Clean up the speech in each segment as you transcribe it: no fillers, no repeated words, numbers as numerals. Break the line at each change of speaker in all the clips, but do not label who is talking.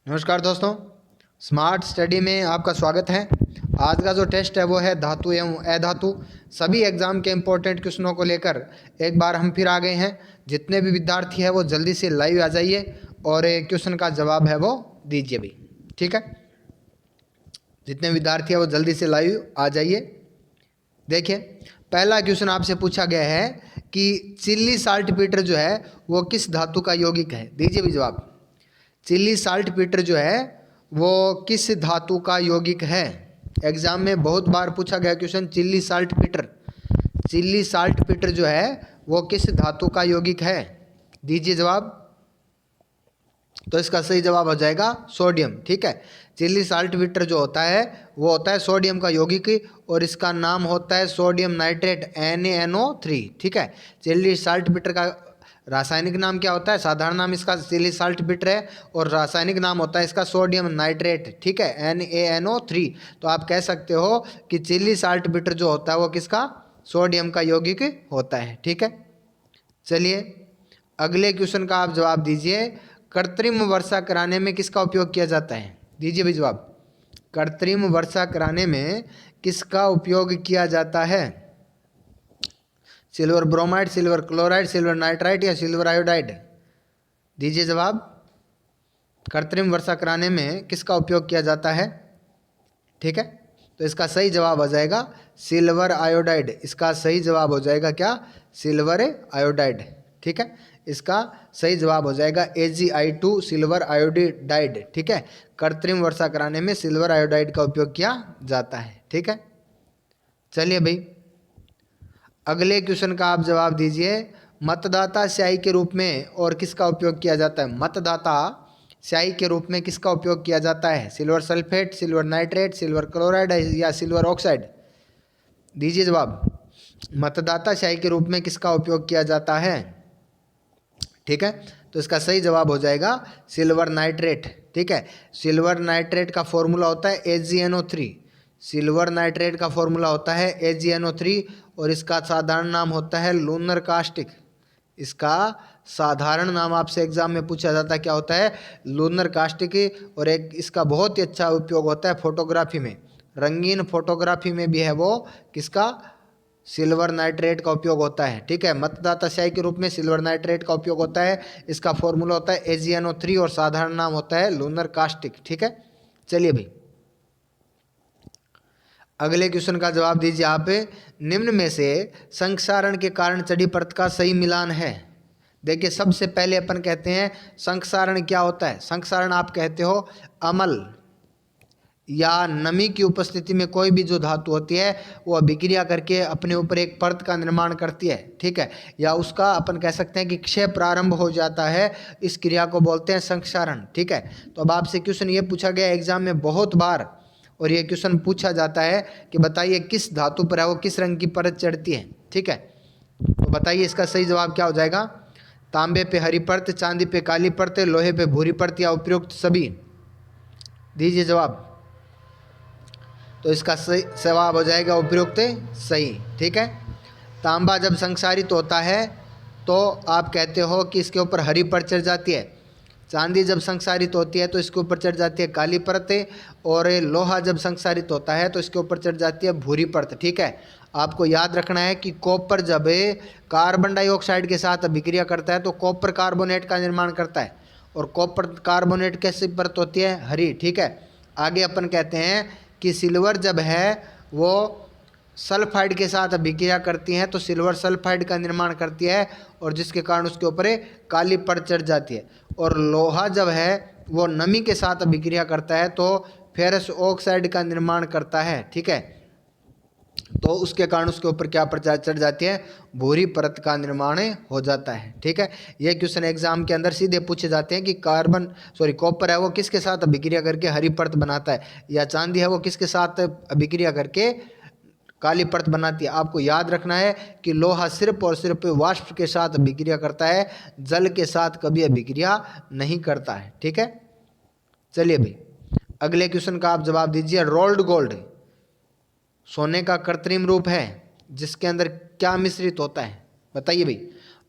नमस्कार दोस्तों, smart study में आपका स्वागत है। आज का जो टेस्ट है वो है धातु एवं अधातु। सभी एग्जाम के इम्पोर्टेंट क्वेश्चनों को लेकर एक बार हम फिर आ गए हैं। जितने भी विद्यार्थी हैं वो जल्दी से लाइव आ जाइए और क्वेश्चन का जवाब है वो दीजिए भी, ठीक है। जितने विद्यार्थी हैं वो जल्दी से लाइव आ जाइए। देखिए, पहला क्वेश्चन आपसे पूछा गया है कि चिल्ली साल्टपीटर जो है वो किस धातु का यौगिक है। दीजिए भी जवाब। चिल्ली साल्टपीटर जो है वो किस धातु का यौगिक है। एग्जाम में बहुत बार पूछा गया क्वेश्चन चिल्ली साल्टपीटर जो है वो किस धातु का यौगिक है। दीजिए जवाब। तो इसका सही जवाब हो जाएगा सोडियम, ठीक है। चिल्ली साल्टपीटर जो होता है वो होता है सोडियम का यौगिक और इसका नाम होता है सोडियम नाइट्रेट NaNO3, ठीक है। चिल्ली साल्टपीटर का रासायनिक नाम क्या होता है? साधारण नाम इसका चिल्ली साल्टपीटर है और रासायनिक नाम होता है इसका सोडियम नाइट्रेट, ठीक है, NaNO3। तो आप कह सकते हो कि चिल्ली साल्टपीटर जो होता है वो किसका? सोडियम का यौगिक होता है, ठीक है। चलिए अगले क्वेश्चन का आप जवाब दीजिए। कृत्रिम वर्षा कराने में किसका उपयोग किया जाता है? दीजिए भी जवाब। कृत्रिम वर्षा कराने में किसका उपयोग किया जाता है? Silver bromide, silver chloride, silver nitrite या सिल्वर आयोडाइड? दीजिए जवाब। कृत्रिम वर्षा कराने में किसका उपयोग किया जाता है, ठीक है। तो इसका सही जवाब हो जाएगा सिल्वर आयोडाइड। इसका सही जवाब हो जाएगा क्या? सिल्वर आयोडाइड, ठीक है। इसका सही जवाब हो जाएगा AgI2 सिल्वर आयोडाइड, ठीक है। कृत्रिम वर्षा कराने में सिल्वर आयोडाइड का उपयोग किया जाता है, ठीक है। चलिए भाई अगले क्वेश्चन का आप जवाब दीजिए। मतदाता स्याही के रूप में और किसका उपयोग किया जाता है? मतदाता स्याही के रूप में किसका उपयोग किया जाता है? Silver sulphate, silver nitrate, silver chloride या सिल्वर ऑक्साइड? दीजिए जवाब। मतदाता स्याही के रूप में किसका उपयोग किया जाता है, ठीक है। तो इसका सही जवाब हो जाएगा सिल्वर नाइट्रेट, ठीक है। सिल्वर नाइट्रेट का फॉर्मूला होता है AgNO3। सिल्वर नाइट्रेट का फॉर्मूला होता है AgNO3 और इसका साधारण नाम होता है लूनर कास्टिक। इसका साधारण नाम आपसे एग्जाम में पूछा जाता है, क्या होता है? Lunar caustic. और एक इसका बहुत ही अच्छा उपयोग होता है फोटोग्राफी में, रंगीन फोटोग्राफी में भी है वो किसका? सिल्वर नाइट्रेट का उपयोग होता है, ठीक है। मतदाता स्याही के रूप में सिल्वर नाइट्रेट का उपयोग होता है। इसका फॉर्मूला होता है AgNO3 और साधारण नाम होता है लूनर कास्टिक, ठीक है। चलिए भाई अगले क्वेश्चन का जवाब दीजिए आप। निम्न में से संक्षारण के कारण चढ़ी परत का सही मिलान है। देखिए, सबसे पहले अपन कहते हैं संक्षारण क्या होता है। संक्षारण आप कहते हो अम्ल या नमी की उपस्थिति में कोई भी जो धातु होती है वो अभिक्रिया करके अपने ऊपर एक परत का निर्माण करती है, ठीक है। या उसका अपन कह सकते हैं कि क्षय प्रारंभ हो जाता है, इस क्रिया को बोलते हैं संक्षारण, ठीक है। तो अब आपसे क्वेश्चन ये पूछा गया एग्जाम में बहुत बार, और ये क्वेश्चन पूछा जाता है कि बताइए किस धातु पर है वो किस रंग की परत चढ़ती है, ठीक है। तो बताइए इसका सही जवाब क्या हो जाएगा? तांबे पे हरी परत, चांदी पे काली परत, लोहे पे भूरी परत या उपयुक्त सभी? दीजिए जवाब। तो इसका सही जवाब हो जाएगा उपयुक्त सही, ठीक है। तांबा जब संक्षारित होता है तो आप कहते हो कि इसके ऊपर हरी परत चढ़ जाती है। चांदी जब संक्षारित होती है तो इसके ऊपर चढ़ जाती है काली परत, और लोहा जब संक्षारित होता है तो इसके ऊपर चढ़ जाती है भूरी परत, ठीक है। आपको याद रखना है कि कॉपर जब कार्बन डाइऑक्साइड के साथ अभिक्रिया करता है तो कॉपर कार्बोनेट का निर्माण करता है, और कॉपर कार्बोनेट कैसी परत होती है? हरी, ठीक है। आगे अपन कहते हैं कि सिल्वर जब है वो सल्फाइड के साथ अभिक्रिया करती हैं तो सिल्वर सल्फाइड का निर्माण करती है, और जिसके कारण उसके ऊपर काली परत चढ़ जाती है। और लोहा जब है वो नमी के साथ अभिक्रिया करता है तो फेरस ऑक्साइड का निर्माण करता है, ठीक है। तो उसके कारण उसके ऊपर क्या परत चढ़ जाती है? भूरी परत का निर्माण हो जाता है, ठीक है। ये क्वेश्चन एग्जाम के अंदर सीधे पूछे जाते हैं कि कॉपर है वो किसके साथ अभिक्रिया करके हरी परत बनाता है, या चांदी है वो किसके साथ अभिक्रिया करके काली परत बनाती है। आपको याद रखना है कि लोहा सिर्फ और सिर्फ वाष्प के साथ अभिक्रिया करता है, जल के साथ कभी अभिक्रिया नहीं करता है, ठीक है। चलिए भाई अगले क्वेश्चन का आप जवाब दीजिए। रोल्ड गोल्ड सोने का कृत्रिम रूप है जिसके अंदर क्या मिश्रित होता है? बताइए भाई।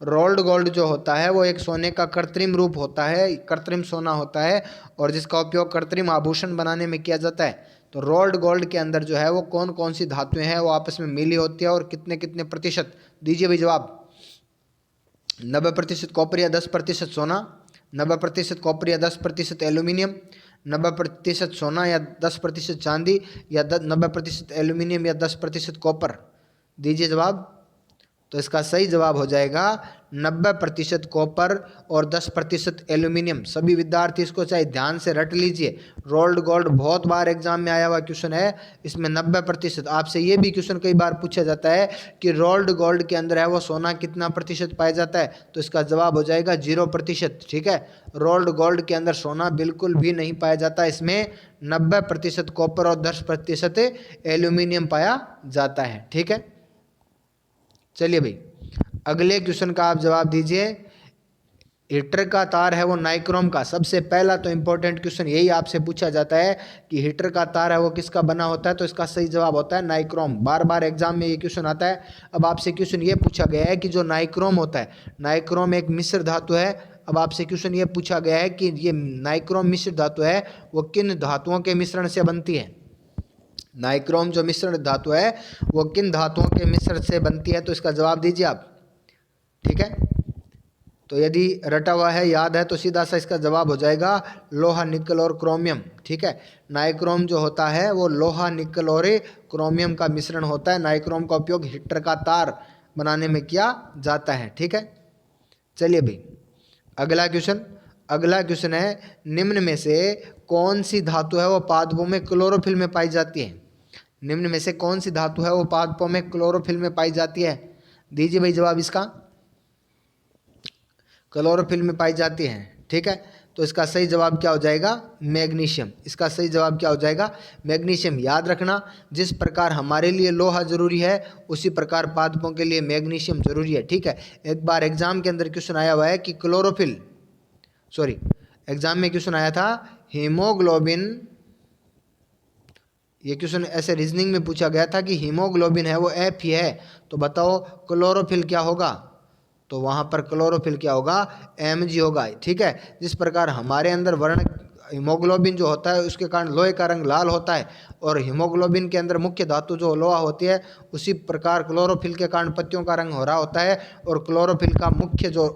रोल्ड गोल्ड जो होता है वो एक सोने का कृत्रिम रूप होता है, कृत्रिम सोना होता है, और जिसका उपयोग कृत्रिम आभूषण बनाने में किया जाता है। तो रोल्ड गोल्ड के अंदर जो है वो कौन कौन सी धातुएं हैं वो आपस में मिली होती है, और कितने कितने प्रतिशत? दीजिए भाई जवाब। 90% कॉपर या 10% सोना, 90% कॉपर या 10% एल्यूमिनियम, 90% सोना या 10% चांदी, या 90% एल्यूमिनियम या 10% कॉपर? दीजिए जवाब। तो इसका सही जवाब हो जाएगा 90% कॉपर और 10% एल्यूमिनियम। सभी विद्यार्थी इसको चाहे ध्यान से रट लीजिए। रोल्ड गोल्ड बहुत बार एग्जाम में आया हुआ क्वेश्चन है, इसमें 90%। आपसे ये भी क्वेश्चन कई बार पूछा जाता है कि रोल्ड गोल्ड के अंदर है वो सोना कितना प्रतिशत पाया जाता है, तो इसका जवाब हो जाएगा 0%। ठीक है, रोल्ड गोल्ड के अंदर सोना बिल्कुल भी नहीं पाया जाता, इसमें 90% कॉपर और 10% एल्यूमिनियम पाया जाता है। ठीक है, चलिए भाई अगले क्वेश्चन का आप जवाब दीजिए। हीटर का तार है वो नाइक्रोम का। सबसे पहला तो इंपॉर्टेंट क्वेश्चन यही आपसे पूछा जाता है कि हीटर का तार है वो किसका बना होता है, तो इसका सही जवाब होता है नाइक्रोम। बार बार एग्जाम में ये क्वेश्चन आता है। अब आपसे क्वेश्चन ये पूछा गया है कि जो नाइक्रोम होता है, नाइक्रोम एक मिश्र धातु है। अब आपसे क्वेश्चन ये पूछा गया है कि ये नाइक्रोम मिश्र धातु है वो किन धातुओं के मिश्रण से बनती है। नाइक्रोम जो मिश्रण धातु है वो किन धातुओं के मिश्रण से बनती है, तो इसका जवाब दीजिए आप। ठीक है, तो यदि रटा हुआ है, याद है, तो सीधा सा इसका जवाब हो जाएगा लोहा निकल और क्रोमियम। ठीक है, नाइक्रोम जो होता है वो लोहा निकल और क्रोमियम का मिश्रण होता है। नाइक्रोम का उपयोग हीटर का तार बनाने में किया जाता है। ठीक है, चलिए भाई अगला क्वेश्चन है, निम्न में से कौन सी धातु है वो पादपों में क्लोरोफिल में पाई जाती है। निम्न में से कौन सी धातु है वो पादपों में क्लोरोफिल में पाई जाती है? दीजिए भाई जवाब इसका। क्लोरोफिल में पाई जाती है। ठीक है, तो इसका सही जवाब क्या हो जाएगा? मैग्नीशियम। इसका सही जवाब क्या हो जाएगा? मैग्नीशियम। याद रखना, जिस प्रकार हमारे लिए लोहा जरूरी है उसी प्रकार पादपों के लिए मैग्नीशियम जरूरी है। ठीक है, एक बार एग्जाम के अंदर क्वेश्चन आया हुआ है कि एग्जाम में क्वेश्चन आया था हीमोग्लोबिन। ये क्वेश्चन ऐसे रीजनिंग में पूछा गया था कि हीमोग्लोबिन है वो F ही है, तो बताओ क्लोरोफिल क्या होगा? तो वहाँ पर क्लोरोफिल क्या होगा? Mg होगा। ठीक है, जिस प्रकार हमारे अंदर वर्ण हीमोग्लोबिन जो होता है उसके कारण लोहे का रंग लाल होता है, और हीमोग्लोबिन के अंदर मुख्य धातु जो लोहा होती है, उसी प्रकार क्लोरोफिल के कारण पत्तियों का रंग हरा होता है, और क्लोरोफिल का मुख्य जो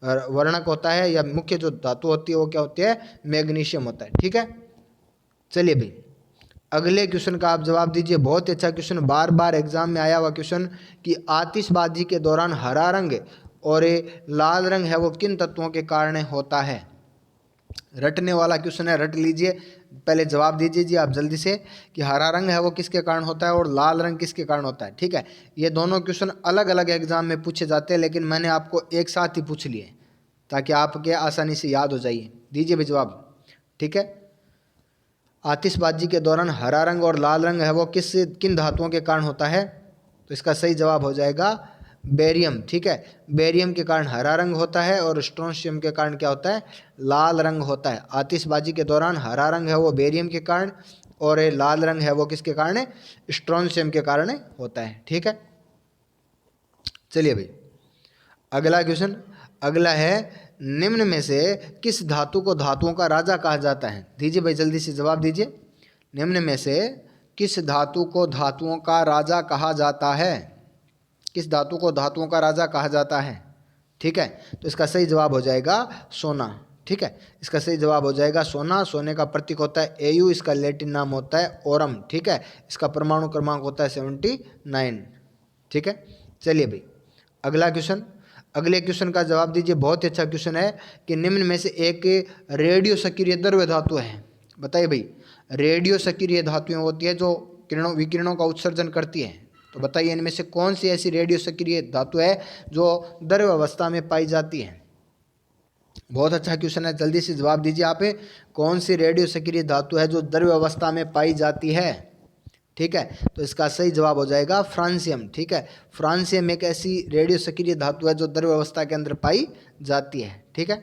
वर्णक होता है या मुख्य जो धातु होती है वो क्या होती है? मैग्नीशियम होता है। ठीक है, चलिए भाई अगले क्वेश्चन का आप जवाब दीजिए। बहुत ही अच्छा क्वेश्चन, बार बार एग्जाम में आया हुआ क्वेश्चन कि आतिशबाजी के दौरान हरा रंग और ये लाल रंग है वो किन तत्वों के कारण होता है। रटने वाला क्वेश्चन है, रट लीजिए। पहले जवाब दीजिए जी आप जल्दी से कि हरा रंग है वो किसके कारण होता है और लाल रंग किसके कारण होता है। ठीक है, ये दोनों क्वेश्चन अलग अलग एग्जाम में पूछे जाते हैं, लेकिन मैंने आपको एक साथ ही पूछ लिए ताकि आपके आसानी से याद हो जाइए। दीजिए भी जवाब। ठीक है, आतिशबाजी के दौरान हरा रंग और लाल रंग है वो किन धातुओं के कारण होता है, तो इसका सही जवाब हो जाएगा बेरियम। ठीक है, बेरियम के कारण हरा रंग होता है और स्ट्रोंशियम के कारण क्या होता है? लाल रंग होता है। आतिशबाजी के दौरान हरा रंग है वो बेरियम के कारण, और ये लाल रंग है वो किसके कारण है? स्ट्रोंशियम के कारण होता है। ठीक है, चलिए भाई अगला क्वेश्चन अगला है, निम्न में से किस धातु को धातुओं का राजा कहा जाता है? दीजिए भाई जल्दी से जवाब दीजिए। निम्न में से किस धातु को धातुओं का राजा कहा जाता है? किस धातु को धातुओं का राजा कहा जाता है? ठीक है, तो इसका सही जवाब हो जाएगा सोना। ठीक है, इसका सही जवाब हो जाएगा सोना। सोने का प्रतीक होता है Au, इसका लैटिन नाम होता है ओरम। ठीक है, इसका परमाणु क्रमांक होता है 79। ठीक है, चलिए भाई अगले क्वेश्चन का जवाब दीजिए। बहुत ही अच्छा क्वेश्चन है कि निम्न में से एक रेडियो सक्रिय द्रव्य धातु है। बताइए भाई, रेडियो सक्रिय धातुएं होती है जो विकिरणों का उत्सर्जन करती है, तो बताइए इनमें से कौन सी ऐसी रेडियो सक्रिय धातु है जो द्रव्य अवस्था में पाई जाती है? बहुत अच्छा क्वेश्चन है, जल्दी से जवाब दीजिए आप। कौन सी रेडियो सक्रिय धातु है जो द्रव्य अवस्था में पाई जाती है? ठीक है, तो इसका सही जवाब हो जाएगा फ्रांसियम। ठीक है, फ्रांसियम एक ऐसी रेडियो सक्रिय धातु है जो द्रव्य अवस्था के अंदर पाई जाती है। ठीक है,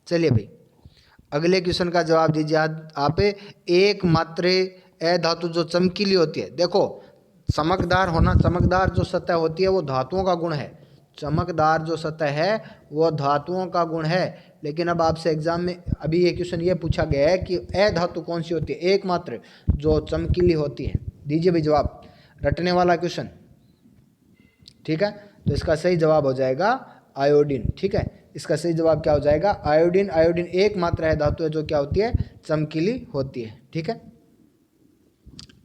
चलिए भाई अगले क्वेश्चन का जवाब दीजिए आप। एकमात्र अधातु जो चमकीली होती है, देखो चमकदार जो सतह होती है वो धातुओं का गुण है, चमकदार जो सतह है वो धातुओं का गुण है। लेकिन अब आपसे एग्जाम में अभी ये क्वेश्चन ये पूछा गया है कि अधातु कौन सी होती है, एकमात्र जो चमकीली होती है। दीजिए भी जवाब, रटने वाला क्वेश्चन, ठीक है। तो इसका सही जवाब हो जाएगा आयोडीन, ठीक है। इसका सही जवाब क्या हो जाएगा, आयोडीन। आयोडीन एकमात्र है धातु है जो क्या होती है, चमकीली होती है, ठीक है।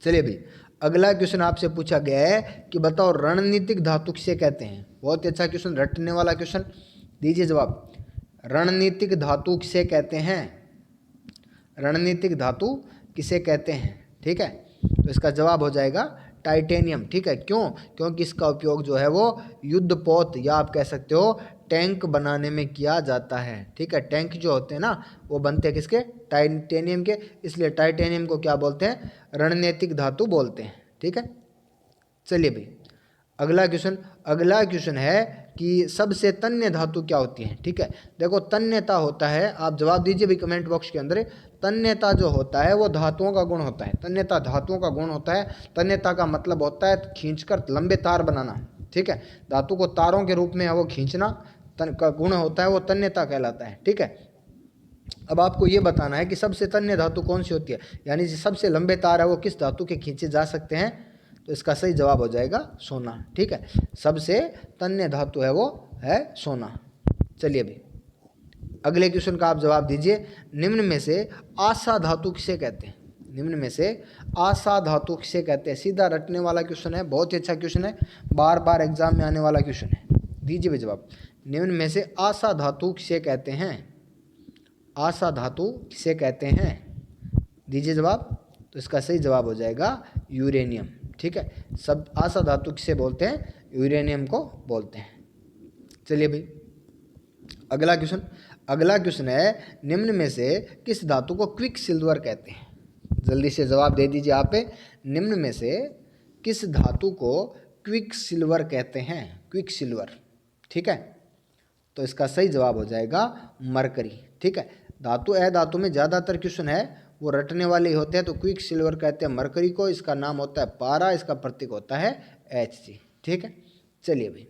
चलिए भाई, अगला क्वेश्चन आपसे पूछा गया है कि बताओ रणनीतिक धातु किसे कहते हैं। बहुत ही अच्छा क्वेश्चन, रटने वाला क्वेश्चन। दीजिए जवाब, रणनीतिक धातु किसे कहते हैं, रणनीतिक धातु किसे कहते हैं, ठीक है। तो इसका जवाब हो जाएगा टाइटेनियम, ठीक है। क्यों, क्योंकि इसका उपयोग जो है वो युद्धपोत या आप कह सकते हो टैंक बनाने में किया जाता है, ठीक है। टैंक जो होते हैं ना वो बनते हैं किसके, टाइटेनियम के, इसलिए टाइटेनियम को क्या बोलते हैं, रणनीतिक धातु बोलते हैं, ठीक है। चलिए भाई, अगला क्वेश्चन है कि सबसे तन्य धातु क्या होती है, ठीक है। देखो तन्यता होता है, आप जवाब दीजिए भी कमेंट बॉक्स के अंदर। तन्यता जो होता है वो धातुओं का गुण होता है, तन्यता धातुओं का गुण होता है। तन्यता का मतलब होता है खींचकर लंबे तार बनाना, ठीक है। धातु को तारों के रूप में वो खींचना तन का गुण होता है, वो तन्यता कहलाता है, ठीक है। अब आपको ये बताना है कि सबसे तन्य धातु कौन सी होती है, यानी जो सबसे लंबे तार है वो किस धातु के खींचे जा सकते हैं। तो इसका सही जवाब हो जाएगा सोना, ठीक है। सबसे तन्य धातु है वो है सोना। चलिए भाई, अगले क्वेश्चन का आप जवाब दीजिए, निम्न में से आशा धातु किसे कहते हैं, निम्न में से आशा धातु किसे कहते हैं। सीधा रटने वाला क्वेश्चन है, बहुत ही अच्छा क्वेश्चन है, बार बार एग्जाम में आने वाला क्वेश्चन है। दीजिए भाई जवाब, निम्न में से आशा धातु किसे कहते हैं, आशा धातु किसे कहते हैं। दीजिए जवाब, तो इसका सही जवाब हो जाएगा यूरेनियम, ठीक है। सब आशा धातु किसे बोलते हैं, यूरेनियम को बोलते हैं। चलिए भाई, अगला क्वेश्चन है, निम्न में से किस धातु को क्विक सिल्वर कहते हैं। जल्दी से जवाब दे दीजिए आप, निम्न में से किस धातु को क्विक सिल्वर कहते हैं, क्विक सिल्वर, ठीक है। तो इसका सही जवाब हो जाएगा मरकरी, ठीक है। धातु अधातु में ज़्यादातर क्वेश्चन है वो रटने वाले ही होते हैं, तो क्विक सिल्वर कहते हैं मरकरी को। इसका नाम होता है पारा, इसका प्रतीक होता है Hg, ठीक है। चलिए भाई,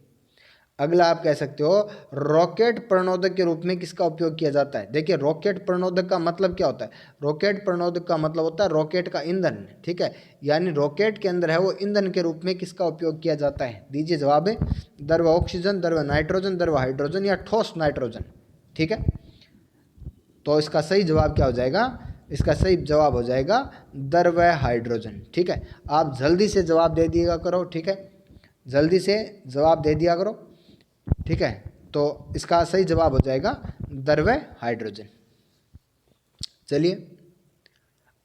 अगला आप कह सकते हो रॉकेट प्रणोदक के रूप में किसका उपयोग किया जाता है। देखिए रॉकेट प्रणोदक का मतलब क्या होता है, रॉकेट प्रणोदक का मतलब होता है रॉकेट का ईंधन, ठीक है। यानी रॉकेट के अंदर है वो ईंधन के रूप में किसका उपयोग किया जाता है। दीजिए जवाब है, द्रव ऑक्सीजन, द्रव नाइट्रोजन, द्रव हाइड्रोजन या ठोस नाइट्रोजन, ठीक है। तो इसका सही जवाब क्या हो जाएगा, इसका सही जवाब हो जाएगा द्रव हाइड्रोजन, ठीक है। आप जल्दी से जवाब दे दिएगा करो, ठीक है, जल्दी से जवाब दे दिया करो, ठीक है। तो इसका सही जवाब हो जाएगा द्रव हाइड्रोजन। चलिए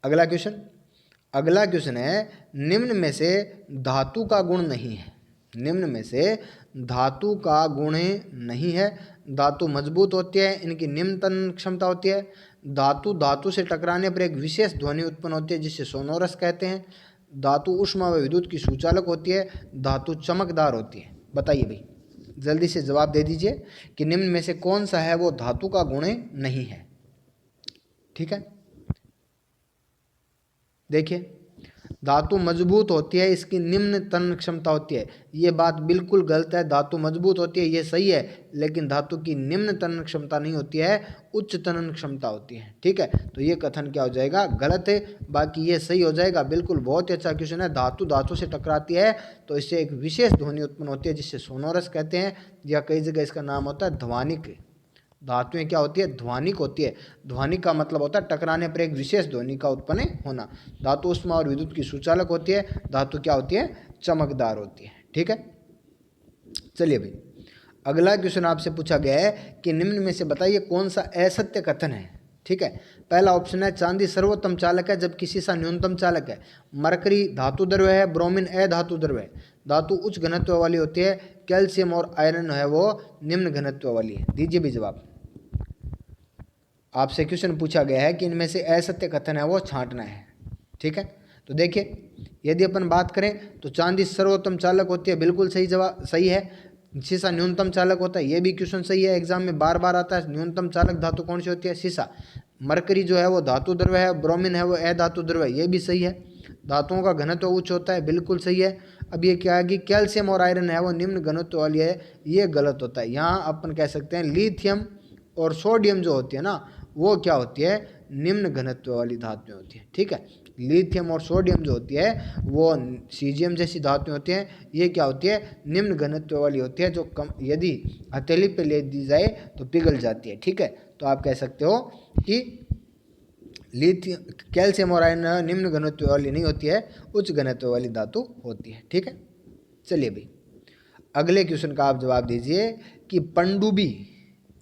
अगला क्वेश्चन है, निम्न में से धातु का गुण नहीं है, निम्न में से धातु का गुण नहीं है। धातु मजबूत होती है, इनकी निम्न तनन क्षमता होती है। धातु धातु से टकराने पर एक विशेष ध्वनि उत्पन्न होती है जिसे सोनोरस कहते हैं। धातु ऊष्मा व विद्युत की सुचालक होती है। धातु चमकदार होती है। बताइए भाई, जल्दी से जवाब दे दीजिए कि निम्न में से कौन सा है वो धातु का गुण नहीं है, ठीक है। देखिए धातु मजबूत होती है, इसकी निम्न तनन क्षमता होती है, ये बात बिल्कुल गलत है। धातु मजबूत होती है ये सही है, लेकिन धातु की निम्न तनन क्षमता नहीं होती है, उच्च तनन क्षमता होती है, ठीक है। तो ये कथन क्या हो जाएगा, गलत है। बाकी ये सही हो जाएगा, बिल्कुल बहुत ही अच्छा क्वेश्चन है। धातु धातु से टकराती है तो इससे एक विशेष ध्वनि उत्पन्न होती है जिससे सोनोरस कहते हैं, या कई जगह इसका नाम होता है ध्वनिक। धातुएं क्या होती है, ध्वनिक होती है। ध्वनिक का मतलब होता है टकराने पर एक विशेष ध्वनि का उत्पन्न होना। धातु ऊष्मा और विद्युत की सुचालक होती है। धातु क्या होती है, चमकदार होती है, ठीक है। चलिए भाई, अगला क्वेश्चन आपसे पूछा गया है कि निम्न में से बताइए कौन सा असत्य कथन है, ठीक है। पहला ऑप्शन है चांदी सर्वोत्तम चालक है जबकि सीसा न्यूनतम चालक है। मरकरी धातु द्रव्य है, ब्रोमीन अधातु द्रव्य है। धातु उच्च घनत्व वाली होती है। कैल्शियम और आयरन है वो निम्न घनत्व वाली है। दीजिए भी जवाब, आपसे क्वेश्चन पूछा गया है कि इनमें से असत्य कथन है वो छांटना है, ठीक है। तो देखिए यदि अपन बात करें तो चांदी सर्वोत्तम चालक होती है, बिल्कुल सही जवाब, सही है। सीसा न्यूनतम चालक होता है, ये भी क्वेश्चन सही है, एग्जाम में बार बार आता है। न्यूनतम चालक धातु कौन सी होती है, सीसा। मरकरी जो है वो धातु द्रव्य है, ब्रोमीन है वो अधातु द्रव्य है, ये भी सही है। धातुओं का घनत्व उच्च होता है, बिल्कुल सही है। अब ये क्या है कि कैल्शियम और आयरन है वो निम्न घनत्व वाली है, ये गलत होता है। यहाँ अपन कह सकते हैं लिथियम और सोडियम जो होती है ना, वो क्या होती है, निम्न घनत्व वाली धातुएं होती है। ठीक है, लिथियम और सोडियम जो होती है वो सीजियम जैसी धातुएं होती हैं, ये क्या होती है, निम्न घनत्व वाली होती है, जो कम यदि हथेली पे ले दी जाए तो पिघल जाती है। ठीक है, तो आप कह सकते हो कि लिथियम, कैल्शियम और आयरन निम्न घनत्व वाली नहीं होती है, उच्च घनत्व वाली धातु होती है। ठीक है, चलिए भाई अगले क्वेश्चन का आप जवाब दीजिए कि पनडुब्बी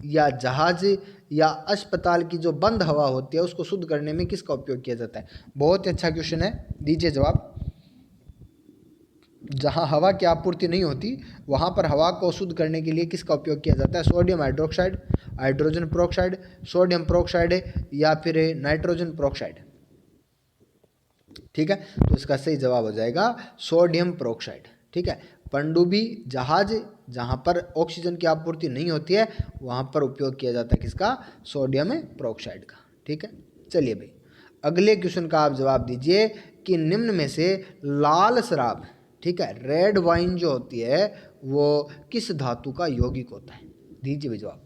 या जहाज या अस्पताल की जो बंद हवा होती है उसको शुद्ध करने में किसका उपयोग किया जाता है। बहुत अच्छा क्वेश्चन है, दीजिए जवाब। जहां हवा की आपूर्ति नहीं होती वहां पर हवा को शुद्ध करने के लिए किसका उपयोग किया जाता है। Sodium hydroxide, hydrogen peroxide, sodium peroxide या फिर नाइट्रोजन पेरोक्साइड। ठीक है, तो इसका सही जवाब हो जाएगा सोडियम पेरोक्साइड। ठीक है, पनडुब्बी जहाज जहां पर ऑक्सीजन की आपूर्ति नहीं होती है वहां पर उपयोग किया जाता है किसका, सोडियम पेरोक्साइड का। ठीक है, चलिए भाई अगले क्वेश्चन का आप जवाब दीजिए कि निम्न में से लाल शराब, ठीक है, रेड वाइन जो होती है वो किस धातु का यौगिक होता है। दीजिए भाई जवाब,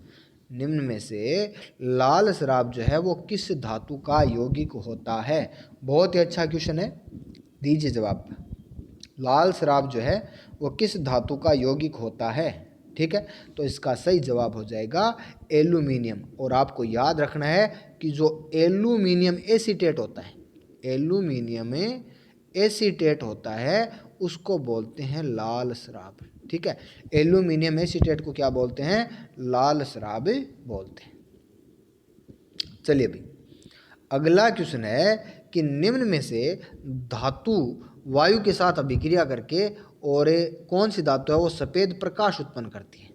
निम्न में से लाल शराब जो है वो किस धातु का यौगिक होता है। बहुत ही अच्छा क्वेश्चन है, दीजिए जवाब। लाल शराब जो है वो किस धातु का यौगिक होता है। ठीक है, तो इसका सही जवाब हो जाएगा एल्यूमिनियम। और आपको याद रखना है कि जो एल्यूमिनियम एसीटेट होता है, एल्यूमिनियम एसीटेट होता है उसको बोलते हैं लाल शराब। ठीक है, एल्यूमिनियम एसीटेट को क्या बोलते हैं, लाल शराब बोलते हैं। चलिए भाई अगला क्वेश्चन है कि निम्न में से धातु वायु के साथ अभिक्रिया करके और कौन सी धातु है वो सफ़ेद प्रकाश उत्पन्न करती है।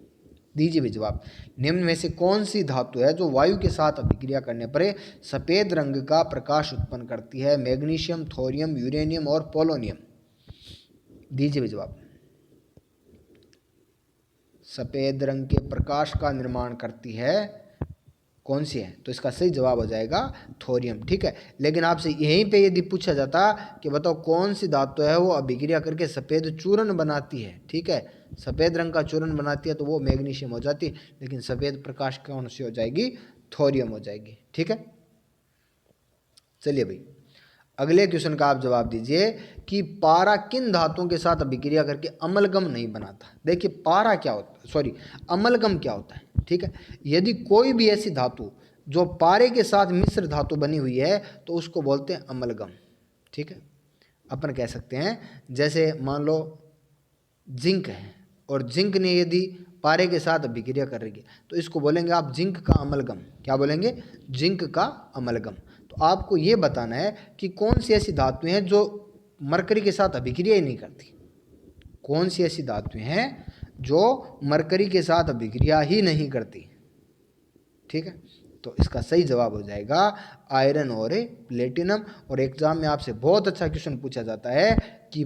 दीजिए भी जवाब, निम्न में से कौन सी धातु है जो वायु के साथ अभिक्रिया करने पर सफ़ेद रंग का प्रकाश उत्पन्न करती है। मैग्नीशियम, थोरियम, यूरेनियम और पोलोनियम। दीजिए भी जवाब, सफ़ेद रंग के प्रकाश का निर्माण करती है कौन सी है, तो इसका सही जवाब हो जाएगा थोरियम। ठीक है, लेकिन आपसे यहीं पे यदि पूछा जाता कि बताओ कौन सी धातु है वो अभिक्रिया करके सफ़ेद चूर्ण बनाती है, ठीक है, सफ़ेद रंग का चूर्ण बनाती है, तो वो मैग्नीशियम हो जाती है, लेकिन सफ़ेद प्रकाश कौन सी हो जाएगी, थोरियम हो जाएगी। ठीक है, चलिए भाई अगले क्वेश्चन का आप जवाब दीजिए कि पारा किन धातुओं के साथ अभिक्रिया करके अमलगम नहीं बनाता। देखिए पारा क्या होता है, सॉरी अमलगम क्या होता है। ठीक है, यदि कोई भी ऐसी धातु जो पारे के साथ मिश्र धातु बनी हुई है तो उसको बोलते हैं अमलगम। ठीक है, अपन कह सकते हैं जैसे मान लो जिंक है और जिंक ने यदि पारे के साथ अभिक्रिया कर रही है तो इसको बोलेंगे आप जिंक का अमलगम। क्या बोलेंगे, जिंक का अमलगम। तो आपको ये बताना है कि कौन सी ऐसी धातुएं हैं जो मरकरी के साथ अभिक्रिया ही नहीं करती। कौन सी ऐसी धातुएं हैं जो मरकरी के साथ अभिक्रिया ही नहीं करती। ठीक है, तो इसका सही जवाब हो जाएगा आयरन और प्लेटिनम। और एग्जाम में आपसे बहुत अच्छा क्वेश्चन पूछा जाता है कि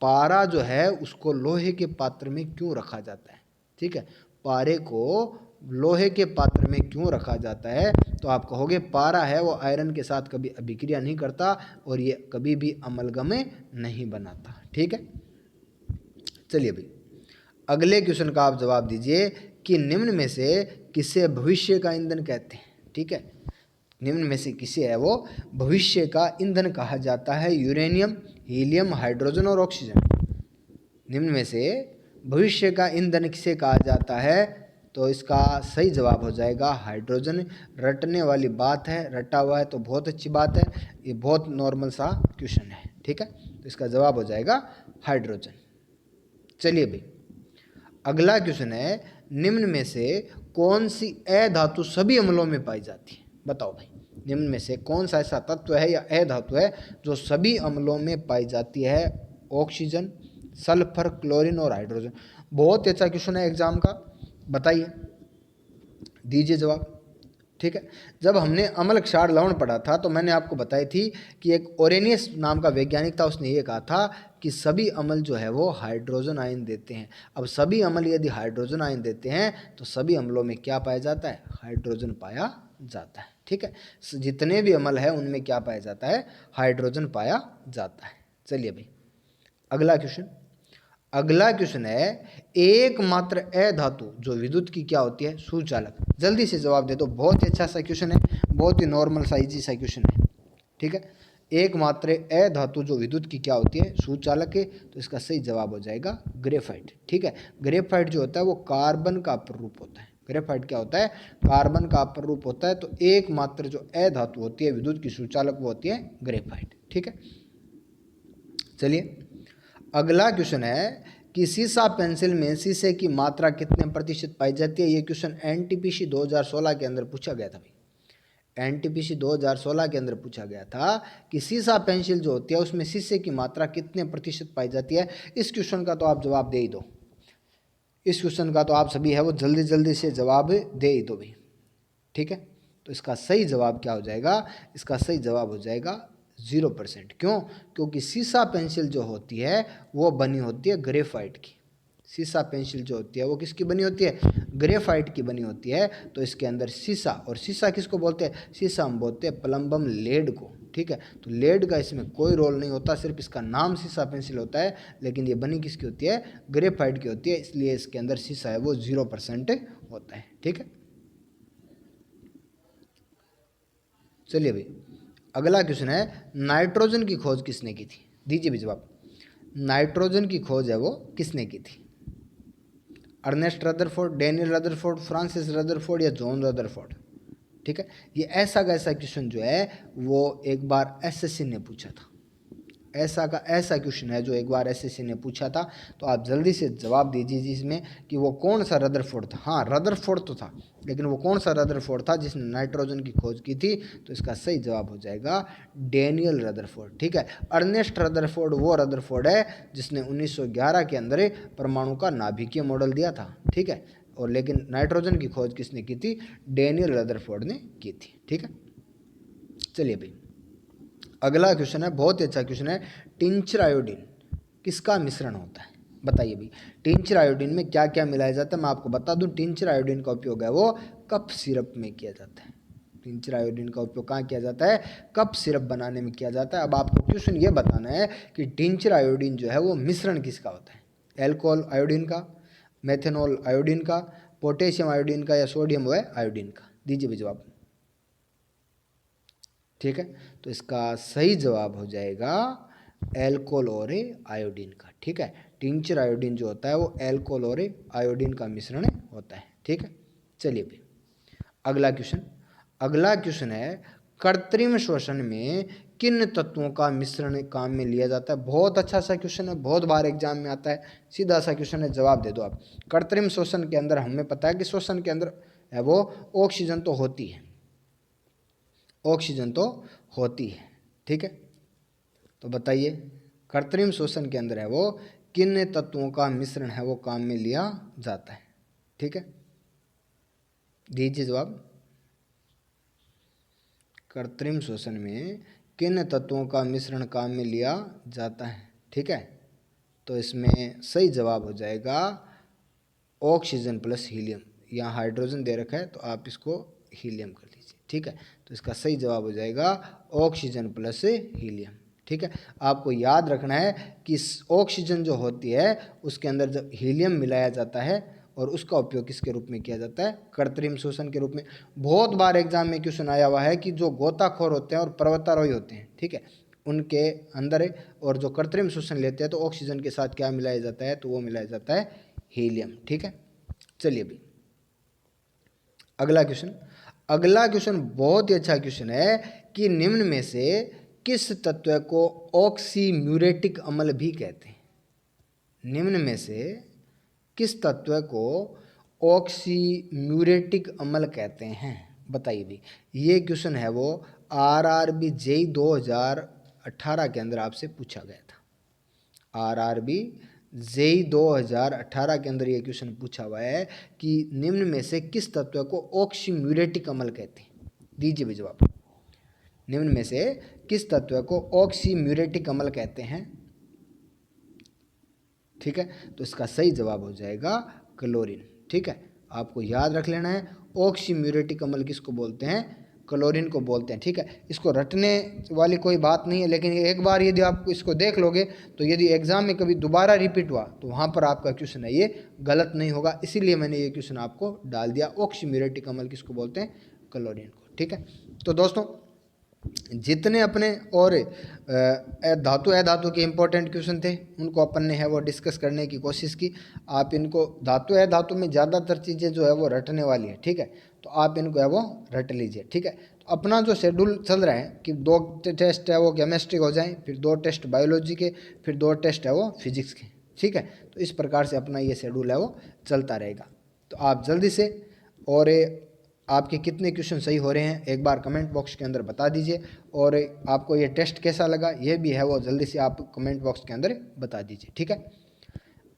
पारा जो है उसको लोहे के पात्र में क्यों रखा जाता है। ठीक है, पारे को लोहे के पात्र में क्यों रखा जाता है, तो आप कहोगे पारा है वो आयरन के साथ कभी अभिक्रिया नहीं करता और ये कभी भी अमलगम नहीं बनाता। ठीक है, चलिए भाई अगले क्वेश्चन का आप जवाब दीजिए कि निम्न में से किसे भविष्य का ईंधन कहते हैं। ठीक है, निम्न में से किसे है वो भविष्य का ईंधन कहा जाता है। यूरेनियम, हीलियम, हाइड्रोजन और ऑक्सीजन। निम्न में से भविष्य का ईंधन किसे कहा जाता है, तो इसका सही जवाब हो जाएगा हाइड्रोजन। रटने वाली बात है, रटा हुआ है तो बहुत अच्छी बात है, ये बहुत नॉर्मल सा क्वेश्चन है। ठीक है, तो इसका जवाब हो जाएगा हाइड्रोजन। चलिए भाई अगला क्वेश्चन है, निम्न में से कौन सी अधातु सभी अम्लों में पाई जाती है। बताओ भाई, निम्न में से कौन सा ऐसा तत्व है या अधातु है जो सभी अम्लों में पाई जाती है। ऑक्सीजन, सल्फर, क्लोरीन और हाइड्रोजन। बहुत अच्छा क्वेश्चन है एग्जाम का, बताइए, दीजिए जवाब। ठीक है, जब हमने अम्ल क्षार लवण पढ़ा था तो मैंने आपको बताई थी कि एक ओरेनियस नाम का वैज्ञानिक था, उसने ये कहा था कि सभी अम्ल जो है वो हाइड्रोजन आयन देते हैं। अब सभी अम्ल यदि हाइड्रोजन आयन देते हैं तो सभी अम्लों में क्या पाया जाता है, हाइड्रोजन पाया जाता है। ठीक है, जितने भी अम्ल है उनमें क्या पाया जाता है, हाइड्रोजन पाया जाता है। चलिए भाई अगला क्वेश्चन, अगला क्वेश्चन है, एकमात्र अधातु जो विद्युत की क्या होती है, सुचालक। जल्दी से जवाब दे दो, बहुत ही अच्छा सा क्वेश्चन है, बहुत ही नॉर्मल सा इजी सा क्वेश्चन है। ठीक है, एकमात्र अधातु जो विद्युत की क्या होती है, सुचालक है। तो इसका सही जवाब हो जाएगा ग्रेफाइट। ठीक है, ग्रेफाइट जो होता है वो कार्बन का प्ररूप होता है। ग्रेफाइट क्या होता है, कार्बन का प्ररूप होता है। तो एकमात्र जो अधातु होती है विद्युत की सुचालक वो होती है ग्रेफाइट। ठीक है, चलिए अगला क्वेश्चन है कि सीसा पेंसिल में शीशे की मात्रा कितने प्रतिशत पाई जाती है। ये क्वेश्चन एनटीपीसी 2016 के अंदर पूछा गया था भाई। एनटीपीसी 2016 के अंदर पूछा गया था कि सीसा पेंसिल जो होती है उसमें शीशे की मात्रा कितने प्रतिशत पाई जाती है। इस क्वेश्चन का तो आप जवाब दे ही दो, इस क्वेश्चन का तो आप सभी है वो जल्दी जल्दी से जवाब दे ही दो भाई। ठीक है, तो इसका सही जवाब क्या हो जाएगा, इसका सही जवाब हो जाएगा 0%। क्यों, क्योंकि सीसा पेंसिल जो होती है वो बनी होती है ग्रेफाइट की। सीसा पेंसिल जो होती है वो किसकी बनी होती है, ग्रेफाइट की बनी होती है। तो इसके अंदर सीसा, और सीसा किसको बोलते हैं, सीसा हम बोलते हैं प्लम्बम लेड को। ठीक है, तो लेड का इसमें कोई रोल नहीं होता, सिर्फ इसका नाम सीसा पेंसिल होता है, लेकिन ये बनी किसकी होती है, ग्रेफाइट की होती है, इसलिए इसके अंदर सीसा है वो 0% होता है। ठीक है, चलिए भाई अगला क्वेश्चन है, नाइट्रोजन की खोज किसने की थी। दीजिए भी जवाब, नाइट्रोजन की खोज है वो किसने की थी। Ernest Rutherford, Daniel Rutherford, Francis Rutherford या जॉन रदरफोर्ड। ठीक है, ये ऐसा का ऐसा क्वेश्चन जो है वो एक बार एसएससी ने पूछा था। ऐसा का ऐसा क्वेश्चन है जो एक बार एसएससी ने पूछा था। तो आप जल्दी से जवाब दीजिए जिसमें कि वो कौन सा रदरफोर्ड था। हाँ रदरफोर्ड तो था, लेकिन वो कौन सा रदरफोर्ड था जिसने नाइट्रोजन की खोज की थी। तो इसका सही जवाब हो जाएगा डेनियल रदरफोर्ड। ठीक है, अर्नेस्ट रदरफोर्ड वो रदरफोर्ड है जिसने 1911 के अंदर परमाणु का नाभिकीय मॉडल दिया था। ठीक है, और लेकिन नाइट्रोजन की खोज किसने की थी, डेनियल रदरफोर्ड ने की थी। ठीक है, चलिए भाई अगला क्वेश्चन है, बहुत ही अच्छा क्वेश्चन है, टिंचर आयोडीन किसका मिश्रण होता है। बताइए भाई, टिंचर आयोडीन में क्या क्या मिलाया जाता है। मैं आपको बता दूं, टिंचर आयोडीन का उपयोग है वो कफ सिरप में किया जाता है। टिंचर आयोडीन का उपयोग कहाँ किया जाता है, कफ सिरप बनाने में किया जाता है। अब आपको क्वेश्चन ये बताना है कि टिंचर आयोडीन जो है वो मिश्रण किसका होता है, एल्कोहल आयोडीन का, मेथेनॉल आयोडीन का, पोटेशियम आयोडीन का या सोडियम व आयोडीन का। दीजिए भाई जवाब। ठीक है, तो इसका सही जवाब हो जाएगा एल्कोहल और आयोडीन का। ठीक है, टिंचर आयोडीन जो होता है वो एल्कोहल और आयोडीन का मिश्रण होता है। ठीक है, चलिए भाई अगला क्वेश्चन, अगला क्वेश्चन है, कृत्रिम श्वसन में किन तत्वों का मिश्रण काम में लिया जाता है। बहुत अच्छा सा क्वेश्चन है, बहुत बार एग्जाम में आता है, सीधा सा क्वेश्चन है, जवाब दे दो आप। कृत्रिम श्वसन के अंदर हमें पता है कि श्वसन के अंदर है वो ऑक्सीजन तो होती है, ऑक्सीजन तो होती है। ठीक है, तो बताइए कृत्रिम श्वसन के अंदर है वो किन तत्वों का मिश्रण है वो काम में लिया जाता है। ठीक है, दीजिए जवाब। कृत्रिम श्वसन में किन तत्वों का मिश्रण काम में लिया जाता है। ठीक है, तो इसमें सही जवाब हो जाएगा ऑक्सीजन प्लस हीलियम। यहाँ हाइड्रोजन दे रखा है तो आप इसको हीलियम कर लीजिए। ठीक है, तो इसका सही जवाब हो जाएगा ऑक्सीजन प्लस हीलियम। ठीक है, आपको याद रखना है कि ऑक्सीजन जो होती है उसके अंदर जब हीलियम मिलाया जाता है और उसका उपयोग किसके रूप में किया जाता है, कृत्रिम श्वसन के रूप में। बहुत बार एग्जाम में क्वेश्चन आया हुआ है कि जो गोताखोर होते हैं और पर्वतारोही होते हैं, ठीक है, उनके अंदर और जो कृत्रिम श्वसन लेते हैं तो ऑक्सीजन के साथ क्या मिलाया जाता है, तो वो मिलाया जाता है हीलियम। ठीक है, चलिए अभी अगला क्वेश्चन, अगला क्वेश्चन बहुत ही अच्छा क्वेश्चन है कि निम्न में से किस तत्व को ऑक्सीम्यूरेटिक अम्ल भी कहते हैं। निम्न में से किस तत्व को ऑक्सीम्यूरेटिक अम्ल कहते हैं, बताइए भी। ये क्वेश्चन है वो आरआरबी जेई 2018 के अंदर आपसे पूछा गया था। आरआरबी जेई 2018 के अंदर ये क्वेश्चन पूछा हुआ है कि निम्न में से किस तत्व को ऑक्सीम्यूरेटिक अम्ल कहते हैं। दीजिए भी जवाब, निम्न में से किस तत्व को ऑक्सीम्यूरेटिक अम्ल कहते हैं। ठीक है, तो इसका सही जवाब हो जाएगा क्लोरीन। ठीक है, आपको याद रख लेना है ऑक्सीम्यूरेटिक अम्ल किसको बोलते हैं, क्लोरीन को बोलते हैं। ठीक है, इसको रटने वाली कोई बात नहीं है, लेकिन एक बार यदि आप इसको देख लोगे तो यदि एग्जाम में कभी दोबारा रिपीट हुआ तो वहाँ पर आपका क्वेश्चन है ये गलत नहीं होगा, इसीलिए मैंने ये क्वेश्चन आपको डाल दिया। ऑक्सीम्यूरेटिक अम्ल किसको बोलते हैं? क्लोरीन को। ठीक है, तो दोस्तों जितने अपने और धातु अधातु के इंपॉर्टेंट क्वेश्चन थे उनको अपन ने है वो डिस्कस करने की कोशिश की। आप इनको धातु अधातु में ज़्यादातर चीज़ें जो है वो रटने वाली है। ठीक है, तो आप इनको है वो रट लीजिए। ठीक है, तो अपना जो शेड्यूल चल रहा है कि 2 टेस्ट है वो केमिस्ट्री हो जाएं, फिर 2 टेस्ट बायोलॉजी के, फिर 2 टेस्ट है वो फिजिक्स के। ठीक है, तो इस प्रकार से अपना ये शेड्यूल है वो चलता रहेगा। तो आप जल्दी से, और आपके कितने क्वेश्चन सही हो रहे हैं एक बार कमेंट बॉक्स के अंदर बता दीजिए, और आपको ये टेस्ट कैसा लगा ये भी है वो जल्दी से आप कमेंट बॉक्स के अंदर बता दीजिए। ठीक है,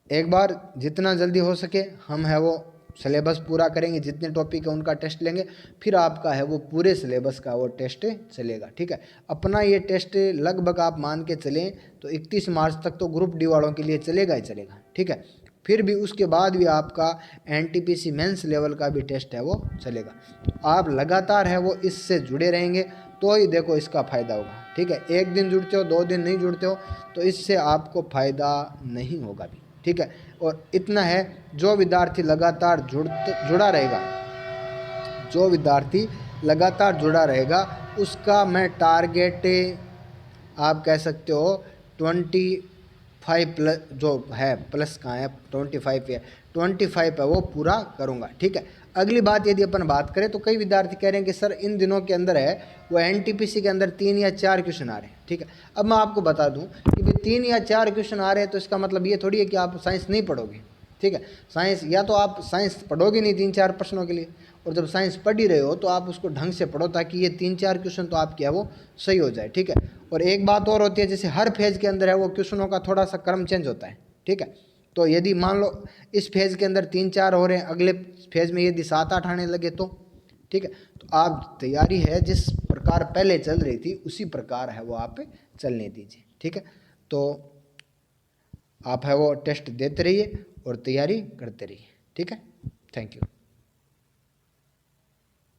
एक बार जितना जल्दी हो सके हम है वो सिलेबस पूरा करेंगे, जितने टॉपिक है उनका टेस्ट लेंगे, फिर आपका है वो पूरे सिलेबस का वो टेस्ट चलेगा। ठीक है, अपना ये टेस्ट लगभग आप मान के चलें तो 31 मार्च तक तो ग्रुप डी वालों के लिए चलेगा ही चलेगा। ठीक है, फिर भी उसके बाद भी आपका एनटीपीसी मेंस लेवल का भी टेस्ट है वो चलेगा। आप लगातार है वो इससे जुड़े रहेंगे तो ही देखो इसका फ़ायदा होगा। ठीक है, एक दिन जुड़ते हो 2 दिन नहीं जुड़ते हो तो इससे आपको फ़ायदा नहीं होगा भी। ठीक है, और इतना है, जो विद्यार्थी लगातार जुड़ा रहेगा, जो विद्यार्थी लगातार जुड़ा रहेगा उसका मैं टारगेट आप कह सकते हो 25 प्लस जो है, प्लस कहाँ है 25 है, 25 है वो पूरा करूँगा। ठीक है, अगली बात यदि अपन बात करें तो कई विद्यार्थी कह रहे हैं कि सर इन दिनों के अंदर है वो एनटीपीसी के अंदर 3 या 4 क्वेश्चन आ रहे हैं। ठीक है, अब मैं आपको बता दूं कि भाई 3 या 4 क्वेश्चन आ रहे हैं तो इसका मतलब ये थोड़ी है कि आप साइंस नहीं पढ़ोगे। ठीक है, साइंस या तो आप साइंस पढ़ोगे नहीं 3-4 प्रश्नों के लिए, और जब साइंस पढ़ ही रहे हो तो आप उसको ढंग से पढ़ो ताकि ये 3-4 क्वेश्चन तो आपके है वो सही हो जाए। ठीक है, और एक बात और होती है, जैसे हर फेज के अंदर है वो क्वेश्चनों का थोड़ा सा क्रम चेंज होता है। ठीक है, तो यदि मान लो इस फेज़ के अंदर 3-4 हो रहे हैं, अगले फेज़ में यदि 7-8 आने लगे तो ठीक है, तो आप तैयारी है जिस प्रकार पहले चल रही थी उसी प्रकार है वो आप चलने दीजिए। ठीक है, तो आप है वो टेस्ट देते रहिए और तैयारी करते रहिए। ठीक है, थैंक यू।